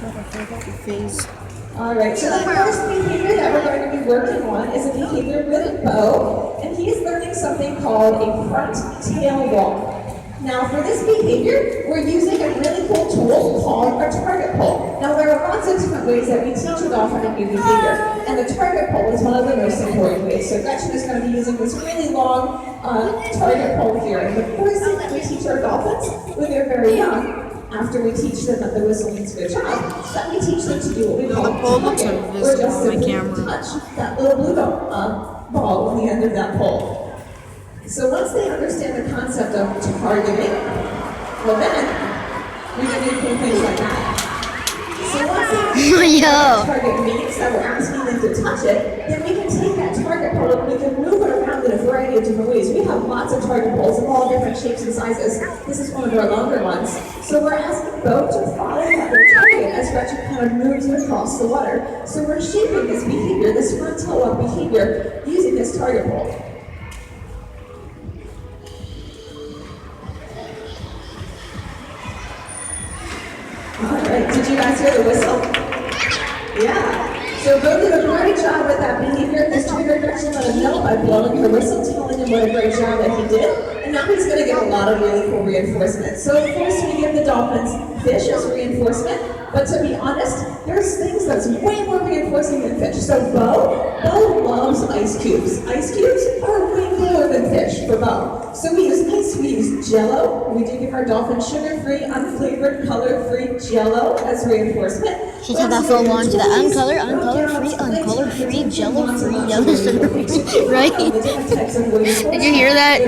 Phase. Alright, so the first behavior that we're going to be working on is a behavior with Bo, and he is learning something called a front tail walk. Now for this behavior, we're using a really cool tool called a target pull. Now there are lots of different ways that we teach a dolphin a new behavior, and the target pull is one of the most important ways. So Gretchen is going to be using this really long target pull here. And the first thing that we teach our dolphins when they're very young, after we teach them that the whistle means good job, that we teach them to do what we call tugging, or just simply touch that little blue ball on the end of that pole. So once they understand the concept of targeting, well then, we can do cool things like that. So once they understand what target means, that we're asking them to touch it, then we can take that target pole and we can move it around in a variety of different ways. We have lots of target poles of all different shapes and sizes. This is one of our longer ones. So we're asking Bo to follow that little target as Gretchen kind of moves it across the water. So we're shaping this behavior, this front tail walk behavior, using this target pole. Alright, did you guys hear the whistle? Yeah. So Bo did a great job with that behavior. This triggered Gretchen let him know by blowing her whistle, telling him what a great job that he did. And now he's going to get a lot of really cool reinforcement. So of course we give the dolphins fish as reinforcement, but to be honest, there's things that's way more reinforcing than fish. So Bo loves ice cubes. Ice cubes are way cooler than fish for Bo. So we use ice, we use Jell-O. We do give our dolphins sugar-free, unflavored, color-free Jell-O as reinforcement. She's had that full on to the uncolored free, Jell-O-free, yellow sugar, right? Did you hear that?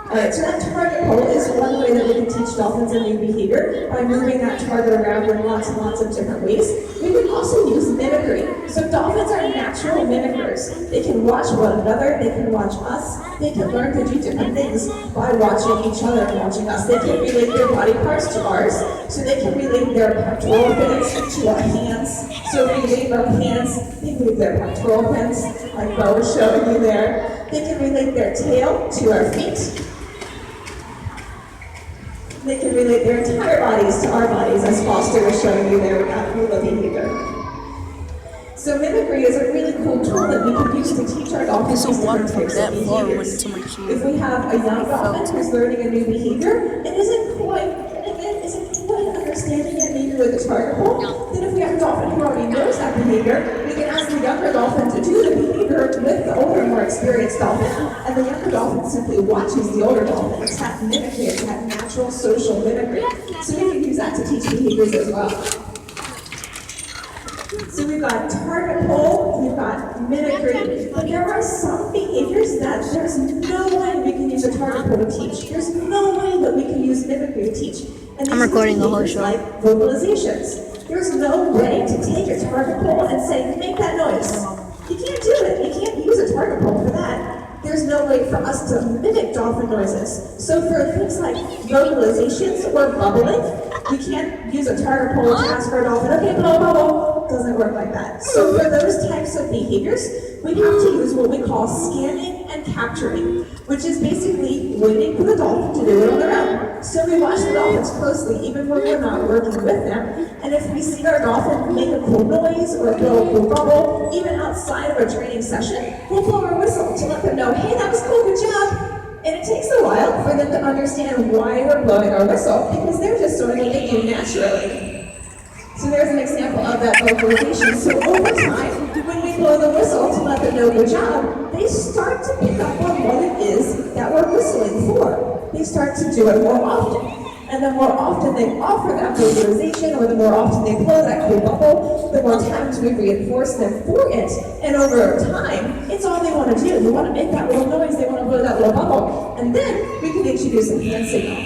Alright, so that target pull is one way that we can teach dolphins a new behavior by moving that target around in lots and lots of different ways. We can also use mimicry. So dolphins are natural mimickers. They can watch one another, they can watch us, they can learn to do different things by watching each other and watching us. They can relate their body parts to ours, so they can relate their pectoral fins to our hands. So if we wave our hands, they move their pectoral fins, like Bo was showing you there. They can relate their tail to our feet. They can relate their entire bodies to our bodies, as Foster was showing you there with that cool behavior. So mimicry is a really cool tool that we can use to teach our dolphins different types of behaviors. If we have a young dolphin who's learning a new behavior and isn't quite understanding it maybe with a target pull, then if we have a dolphin who already knows that behavior, we can ask the younger dolphin to do the behavior with the older, more experienced dolphin, and the younger dolphin simply watches the older dolphin. It's that mimicry, it's that natural social mimicry. So we can use that to teach behaviors as well. So we've got target pull, we've got mimicry, but there are some behaviors that there's no way we can use a target pull to teach. There's no way that we can use mimicry to teach. And I'm recording the whole show. Like vocalizations. There's no way to take a target pull and say, make that noise. You can't do it. You can't use a target pull for that. There's no way for us to mimic dolphin noises. So for things like vocalizations or bubbling, we can't use a target pull to ask our dolphin, okay, blow, bubble. It doesn't work like that. So for those types of behaviors, we have to use what we call scanning and capturing, which is basically waiting for the dolphin to do it on their own. So we watch the dolphins closely, even when we're not working with them. And if we see our dolphin make a cool noise or blow a cool bubble, even outside of a training session, we'll blow our whistle to let them know, hey, that was cool, good job. And it takes a while for them to understand why we're blowing our whistle, because they're just doing what they do naturally. So there's an example of that vocalization. So over time, when we blow the whistle to let them know good job, they start to pick up on what it is that we're whistling for. They start to do it more often. And the more often they offer that vocalization, or the more often they blow that cool bubble, the more times we reinforce them for it. And over time, it's all they want to do. They want to make that little noise, they want to blow that little bubble. And then we can introduce a hand signal.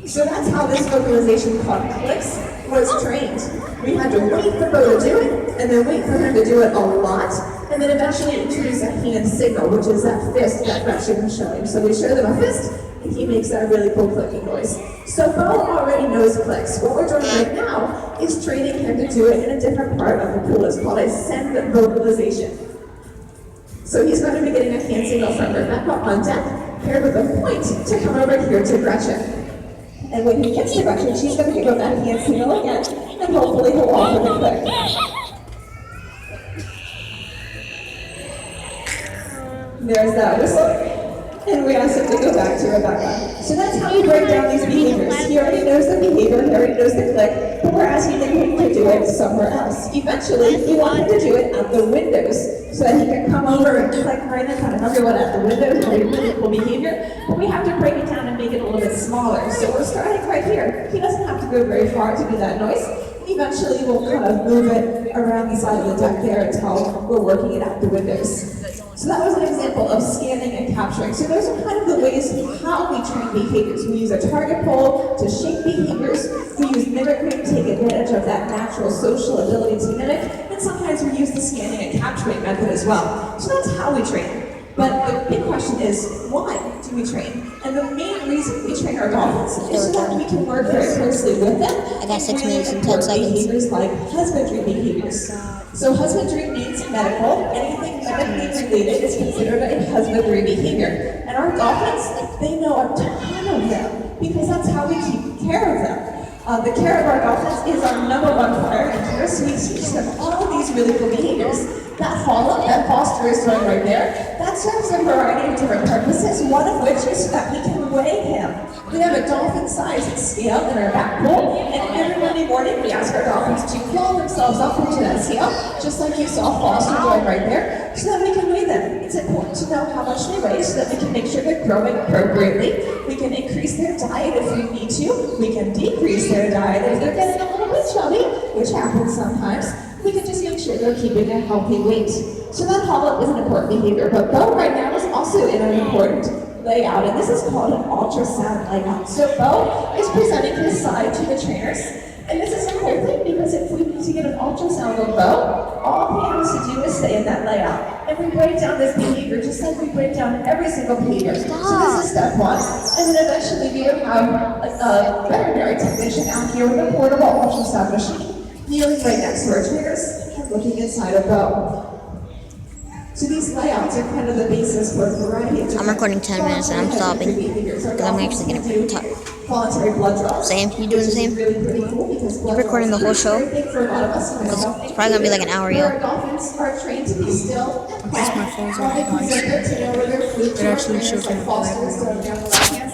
So that's how this vocalization called clicks was trained. We had to wait for Bo to do it, and then wait for him to do it a lot, and then eventually introduce a hand signal, which is that fist that Gretchen was showing. So we show them a fist, and he makes that really cool clicking noise. So Bo already knows clicks. What we're doing right now is training him to do it in a different part of the pool. It's called a send vocalization. So he's going to be getting a hand signal from Rebecca on deck, paired with a point to come over here to Gretchen. And when he gets to Gretchen, she's going to give him that hand signal again, and hopefully he'll walk with a click. There's that whistle. And we ask him to go back to Rebecca. So that's how we break down these behaviors. He already knows the behavior, he already knows the click, but we're asking him to do it somewhere else. Eventually, we want him to do it at the windows, so that he can come over and click right in front of everyone at the windows, really, really cool behavior. But we have to break it down and make it a little bit smaller. So we're starting right here. He doesn't have to go very far to do that noise. Eventually, we'll kind of move it around the side of the deck there until we're working it at the windows. So that was an example of scanning and capturing. So those are kind of the ways how we train behaviors. We use a target pole to shape behaviors. We use mimicry to take advantage of that natural social ability to mimic. And sometimes we use the scanning and capturing method as well. So that's how we train. But the big question is, why do we train? And the main reason we train our dolphins is so that we can work very closely with them. I got 6 minutes and 10 seconds. Behaviors like husbandry behaviors. So husbandry means medical. Anything medically related is considered a husbandry behavior. And our dolphins, they know a ton of them because that's how we keep care of them. The care of our dolphins is our #1 priority care, so we teach them all these really cool behaviors. That hollow, that Foster is doing right there, that serves a variety of different purposes, one of which is so that we can weigh him. We have a dolphin-sized scale in our back pool, and every Monday morning we ask our dolphins to pull themselves up into that scale, just like you saw Foster doing right there, so that we can weigh them. It's important to know how much they weigh so that we can make sure they're growing appropriately. We can increase their diet if we need to. We can decrease their diet if they're getting a little bit chubby, which happens sometimes. We can just make sure they're keeping a healthy weight. So that hollow is an important behavior, but Bo right now is also in an important layout, and this is called an ultrasound layout. So Bo is presenting his side to the trainers, and this is important because if we need to get an ultrasound of Bo, all he has to do is stay in that layout. And we break down this behavior just like we break down every single behavior. So this is step 1, and then eventually we would have a veterinary technician out here with a portable ultrasound machine, kneeling right next to our trainers and looking inside of Bo. So these layouts are kind of the basis for a variety of I'm recording 10 minutes and I'm stopping because I'm actually getting pretty tired. Voluntary blood draws. Same? You doing the same? You're recording the whole show? It's probably gonna be like an hour, yo. Dolphins are trained to be still and Because my phone's on while they present their tail or their flute It actually shows me the like Foster's doing down the left-hand